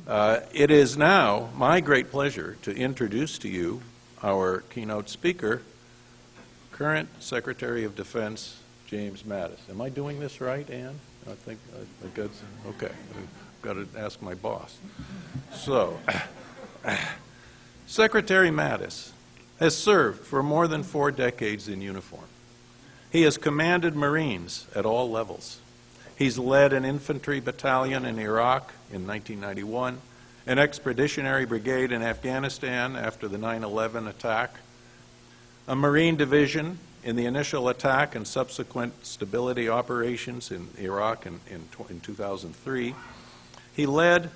It is now my great pleasure to introduce to you our keynote speaker, current Secretary of Defense, James Mattis. Am I doing this right, Ann? I think I got, okay. I've got to ask my boss. So, Secretary Mattis has served for more than 4 decades in uniform. He has commanded Marines at all levels. He's led an infantry battalion in Iraq in 1991, an expeditionary brigade in Afghanistan after the 9/11 attack, a Marine division in the initial attack and subsequent stability operations in Iraq in 2003. He led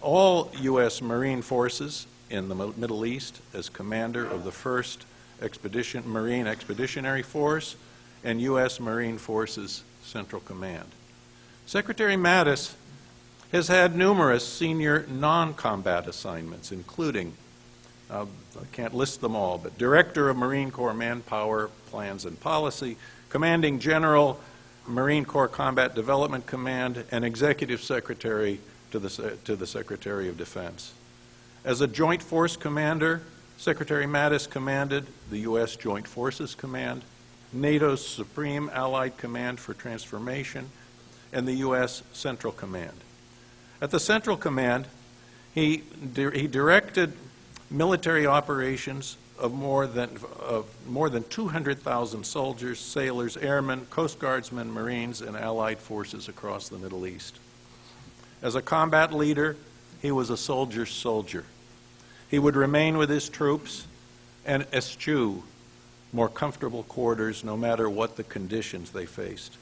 all U.S. Marine forces in the Middle East as commander of the 1st Marine Expeditionary Force and U.S. Marine Forces Central Command. Secretary Mattis has had numerous senior non-combat assignments, including, I can't list them all, but Director of Marine Corps Manpower Plans and Policy, Commanding General, Marine Corps Combat Development Command, and Executive Secretary to the Secretary of Defense. As a Joint Force Commander, Secretary Mattis commanded the U.S. Joint Forces Command, NATO's Supreme Allied Command for Transformation, and the U.S. Central Command. At the Central Command, he directed military operations of more than 200,000 soldiers, sailors, airmen, Coast Guardsmen, Marines, and allied forces across the Middle East. As a combat leader, he was a soldier's soldier. He would remain with his troops and eschew more comfortable quarters no matter what the conditions they faced.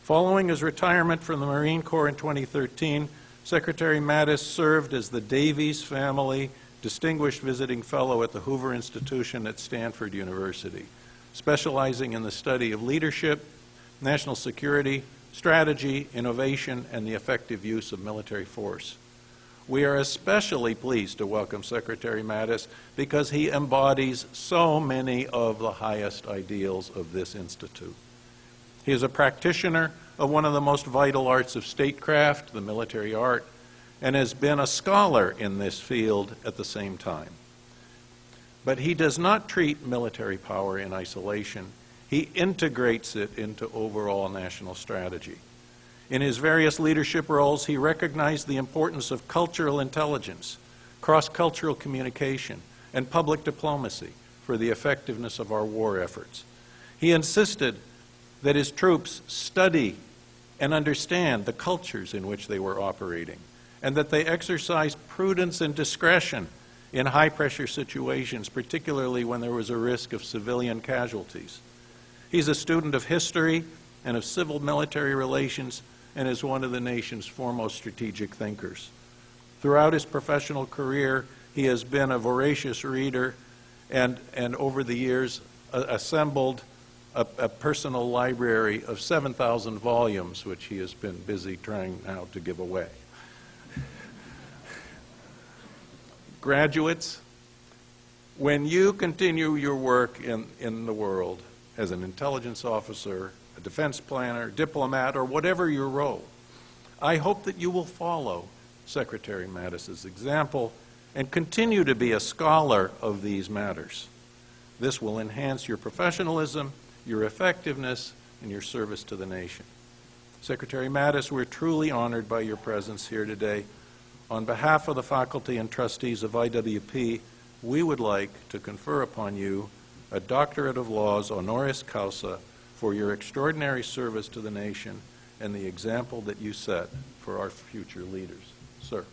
Following his retirement from the Marine Corps in 2013, Secretary Mattis served as the Davies Family Distinguished Visiting Fellow at the Hoover Institution at Stanford University, specializing in the study of leadership, national security, strategy, innovation, and the effective use of military force. We are especially pleased to welcome Secretary Mattis because he embodies so many of the highest ideals of this institute. He is a practitioner of one of the most vital arts of statecraft, the military art, and has been a scholar in this field at the same time. But he does not treat military power in isolation. He integrates it into overall national strategy. In his various leadership roles, he recognized the importance of cultural intelligence, cross-cultural communication, and public diplomacy for the effectiveness of our war efforts. He insisted that his troops study and understand the cultures in which they were operating, and that they exercise prudence and discretion in high-pressure situations, particularly when there was a risk of civilian casualties. He's a student of history and of civil-military relations and is one of the nation's foremost strategic thinkers. Throughout his professional career, he has been a voracious reader and over the years assembled a personal library of 7,000 volumes, which he has been busy trying now to give away. Graduates, when you continue your work in the world as an intelligence officer, a defense planner, diplomat, or whatever your role, I hope that you will follow Secretary Mattis's example and continue to be a scholar of these matters. This will enhance your professionalism, your effectiveness, and your service to the nation. Secretary Mattis, we're truly honored by your presence here today. On behalf of the faculty and trustees of IWP, we would like to confer upon you a Doctorate of Laws, Honoris Causa, for your extraordinary service to the nation and the example that you set for our future leaders. Sir.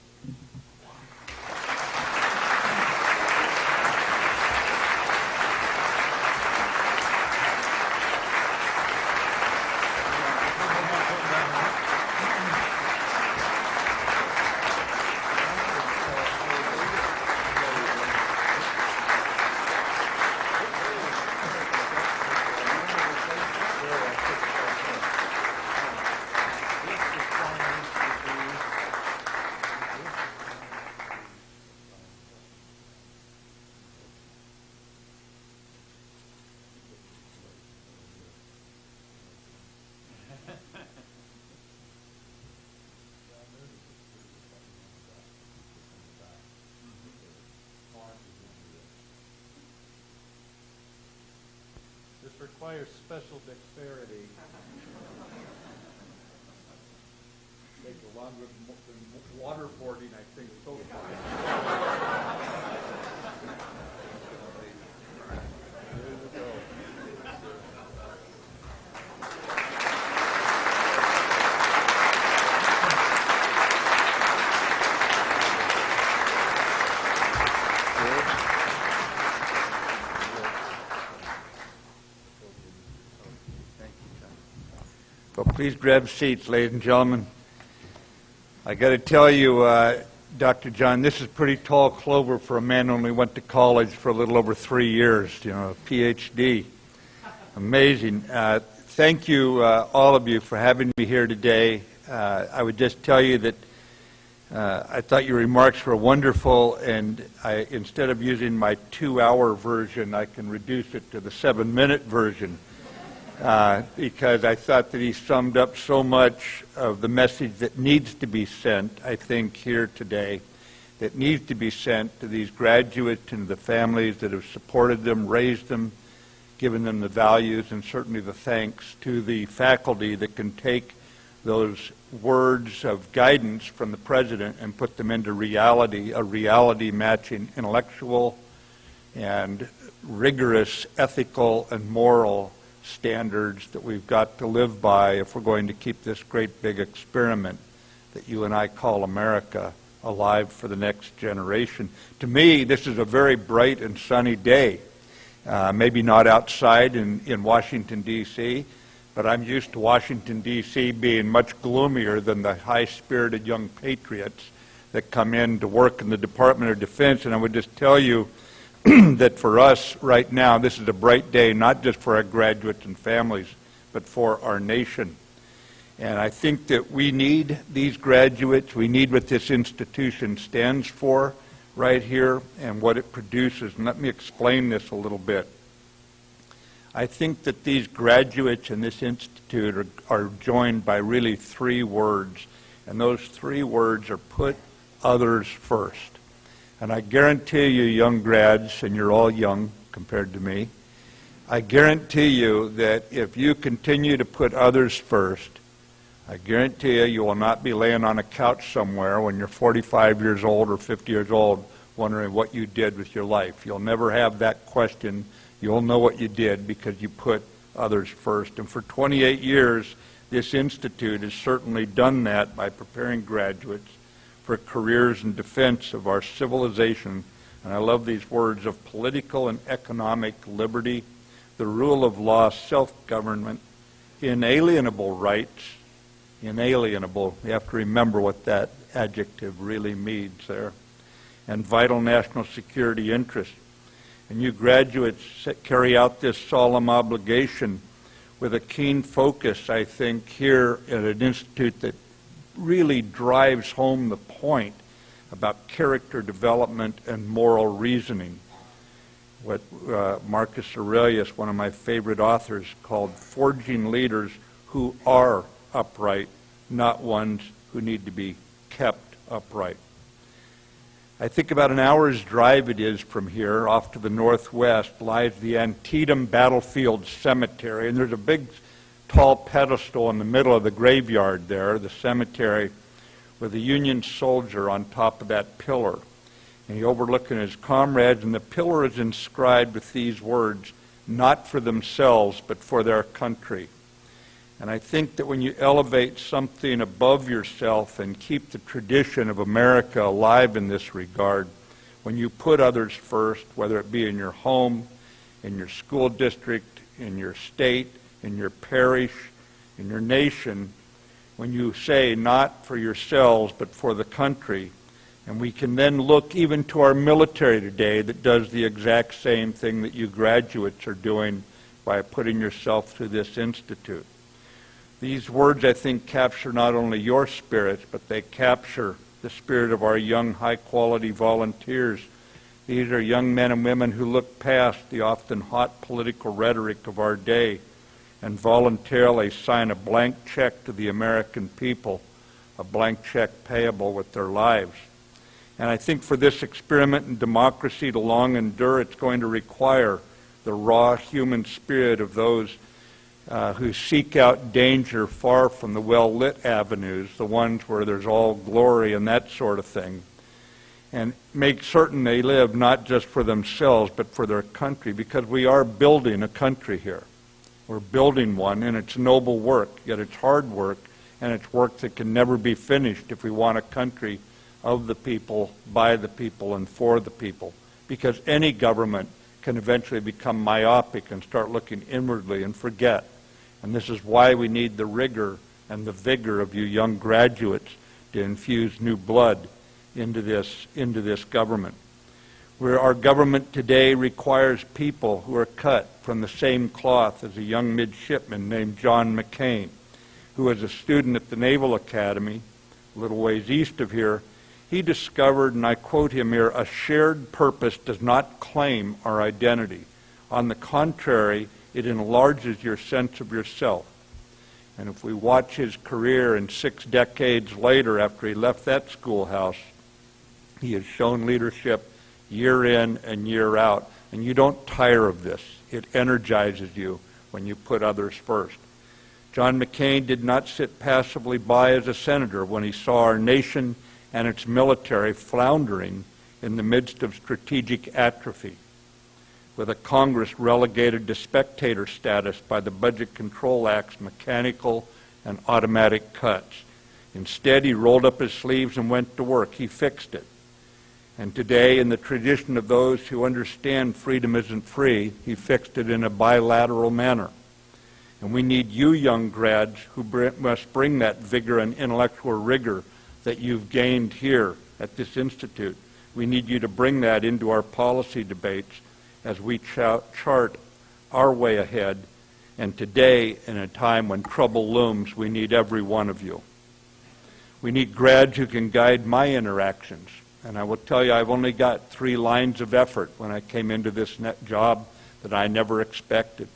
requires special dexterity. Takes longer than waterboarding, I think, so far. There you go. Well, please grab seats, ladies and gentlemen. I got to tell you, Dr. John, this is pretty tall clover for a man who only went to college for a little over 3 years, a PhD. Amazing. Thank you, all of you, for having me here today. I would just tell you that I thought your remarks were wonderful, and instead of using my 2-hour version, I can reduce it to the 7-minute version. Because I thought that he summed up so much of the message that needs to be sent, I think, here today, that needs to be sent to these graduates and the families that have supported them, raised them, given them the values, and certainly the thanks to the faculty that can take those words of guidance from the President and put them into reality, a reality matching intellectual and rigorous ethical and moral standards that we've got to live by if we're going to keep this great big experiment that you and I call America alive for the next generation. To me, this is a very bright and sunny day. Maybe not outside in Washington, D.C., but I'm used to Washington, D.C. being much gloomier than the high-spirited young patriots that come in to work in the Department of Defense. And I would just tell you that for us right now, this is a bright day, not just for our graduates and families, but for our nation. And I think that we need these graduates. We need what this institution stands for right here and what it produces. And let me explain this a little bit. I think that these graduates in this institute are joined by really 3 words. And those 3 words are put others first. And I guarantee you, young grads, and you're all young compared to me, I guarantee you that if you continue to put others first, I guarantee you will not be laying on a couch somewhere when you're 45 years old or 50 years old wondering what you did with your life. You'll never have that question. You'll know what you did because you put others first. And for 28 years, this institute has certainly done that by preparing graduates for careers in defense of our civilization, and I love these words, of political and economic liberty, the rule of law, self-government, inalienable rights, inalienable, you have to remember what that adjective really means there, and vital national security interests. And you graduates carry out this solemn obligation with a keen focus, I think, here at an institute that really drives home the point about character development and moral reasoning. What Marcus Aurelius, one of my favorite authors, called forging leaders who are upright, not ones who need to be kept upright. I think about an hour's drive it is from here, off to the northwest, lies the Antietam Battlefield Cemetery, and there's a big tall pedestal in the middle of the graveyard there, the cemetery, with a Union soldier on top of that pillar. And he's overlooking his comrades, and the pillar is inscribed with these words, not for themselves, but for their country. And I think that when you elevate something above yourself and keep the tradition of America alive in this regard, when you put others first, whether it be in your home, in your school district, in your state, in your parish, in your nation, when you say not for yourselves but for the country, and we can then look even to our military today that does the exact same thing that you graduates are doing by putting yourself through this institute. These words, I think, capture not only your spirits, but they capture the spirit of our young, high-quality volunteers. These are young men and women who look past the often hot political rhetoric of our day and voluntarily sign a blank check to the American people, a blank check payable with their lives. And I think for this experiment in democracy to long endure, it's going to require the raw human spirit of those who seek out danger far from the well-lit avenues, the ones where there's all glory and that sort of thing, and make certain they live not just for themselves but for their country, because we are building a country here. We're building one, and it's noble work, yet it's hard work, and it's work that can never be finished if we want a country of the people, by the people, and for the people, because any government can eventually become myopic and start looking inwardly and forget. And this is why we need the rigor and the vigor of you young graduates to infuse new blood into this government. Where our government today requires people who are cut from the same cloth as a young midshipman named John McCain, who was a student at the Naval Academy, a little ways east of here. He discovered, and I quote him here, "A shared purpose does not claim our identity. On the contrary, it enlarges your sense of yourself." And if we watch his career, and 6 decades later after he left that schoolhouse, he has shown leadership year in and year out. And you don't tire of this. It energizes you when you put others first. John McCain did not sit passively by as a senator when he saw our nation and its military floundering in the midst of strategic atrophy, with a Congress relegated to spectator status by the Budget Control Act's mechanical and automatic cuts. Instead, he rolled up his sleeves and went to work. He fixed it. And today, in the tradition of those who understand freedom isn't free, he fixed it in a bilateral manner. And we need you young grads who must bring that vigor and intellectual rigor that you've gained here at this institute. We need you to bring that into our policy debates as we chart our way ahead. And today, in a time when trouble looms, we need every one of you. We need grads who can guide my interactions. And I will tell you, I've only got 3 lines of effort when I came into this job that I never expected.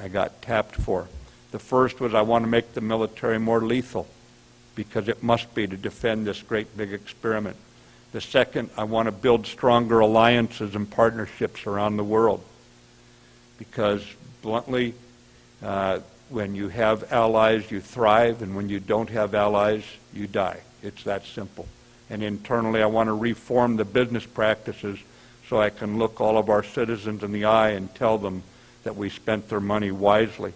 I got tapped for. The first was I want to make the military more lethal, because it must be to defend this great big experiment. The second, I want to build stronger alliances and partnerships around the world, because bluntly, when you have allies, you thrive, and when you don't have allies, you die. It's that simple. And internally, I want to reform the business practices so I can look all of our citizens in the eye and tell them that we spent their money wisely.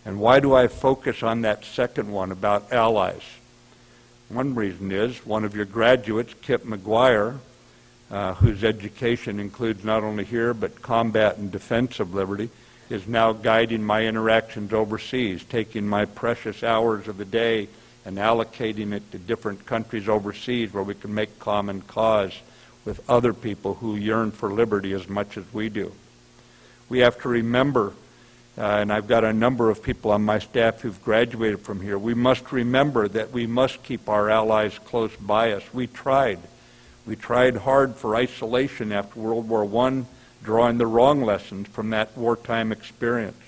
And why do I focus on that second one about allies? One reason is one of your graduates, Kip McGuire, whose education includes not only here but combat and defense of liberty, is now guiding my interactions overseas, taking my precious hours of the day and allocating it to different countries overseas where we can make common cause with other people who yearn for liberty as much as we do. We have to remember, and I've got a number of people on my staff who've graduated from here, we must remember that we must keep our allies close by us. We tried. We tried hard for isolation after World War I, drawing the wrong lessons from that wartime experience.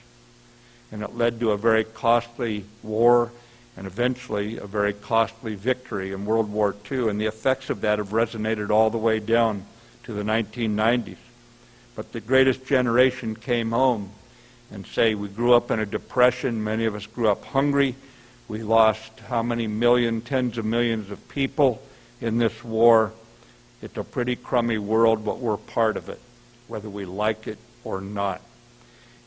And it led to a very costly war and eventually a very costly victory in World War II. And the effects of that have resonated all the way down to the 1990s. But the greatest generation came home and say, we grew up in a depression. Many of us grew up hungry. We lost how many million, tens of millions of people in this war. It's a pretty crummy world, but we're part of it, whether we like it or not.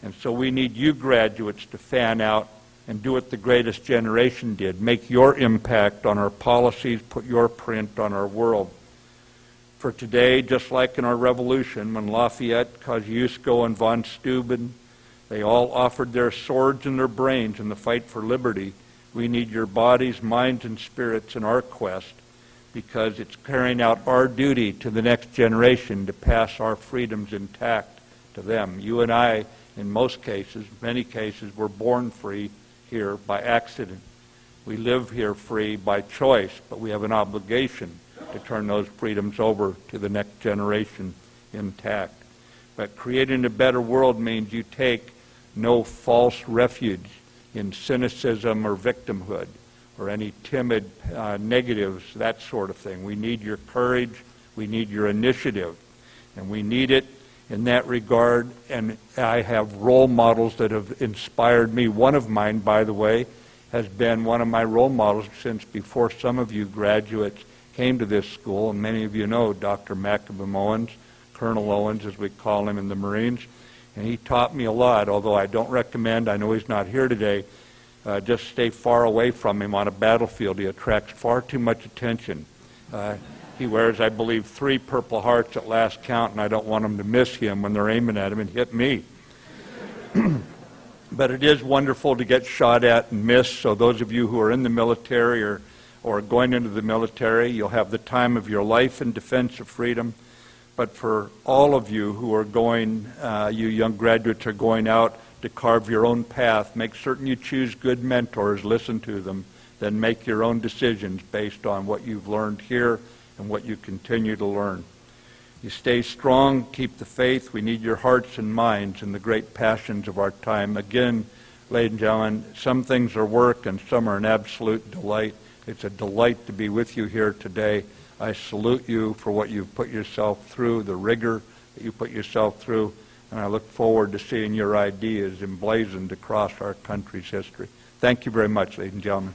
And so we need you graduates to fan out and do what the greatest generation did. Make your impact on our policies, put your print on our world. For today, just like in our revolution, when Lafayette, Kosciuszko, and von Steuben, they all offered their swords and their brains in the fight for liberty, we need your bodies, minds, and spirits in our quest, because it's carrying out our duty to the next generation to pass our freedoms intact to them. You and I, in most cases, many cases, were born free here by accident. We live here free by choice, but we have an obligation to turn those freedoms over to the next generation intact. But creating a better world means you take no false refuge in cynicism or victimhood or any timid negatives, that sort of thing. We need your courage, we need your initiative, and we need it in that regard, and I have role models that have inspired me. One of mine, by the way, has been one of my role models since before some of you graduates came to this school, and many of you know Dr. Macabum Owens, Colonel Owens as we call him in the Marines, and he taught me a lot, although I don't recommend, I know he's not here today, just stay far away from him on a battlefield. He attracts far too much attention. He wears, I believe, 3 Purple Hearts at last count, and I don't want them to miss him when they're aiming at him and hit me. But it is wonderful to get shot at and miss, so those of you who are in the military or going into the military, you'll have the time of your life in defense of freedom. But for all of you who are going, you young graduates are going out to carve your own path, make certain you choose good mentors, listen to them, then make your own decisions based on what you've learned here and what you continue to learn. You stay strong, keep the faith. We need your hearts and minds in the great passions of our time. Again, ladies and gentlemen, some things are work and some are an absolute delight. It's a delight to be with you here today. I salute you for what you've put yourself through, the rigor that you put yourself through, and I look forward to seeing your ideas emblazoned across our country's history. Thank you very much, ladies and gentlemen.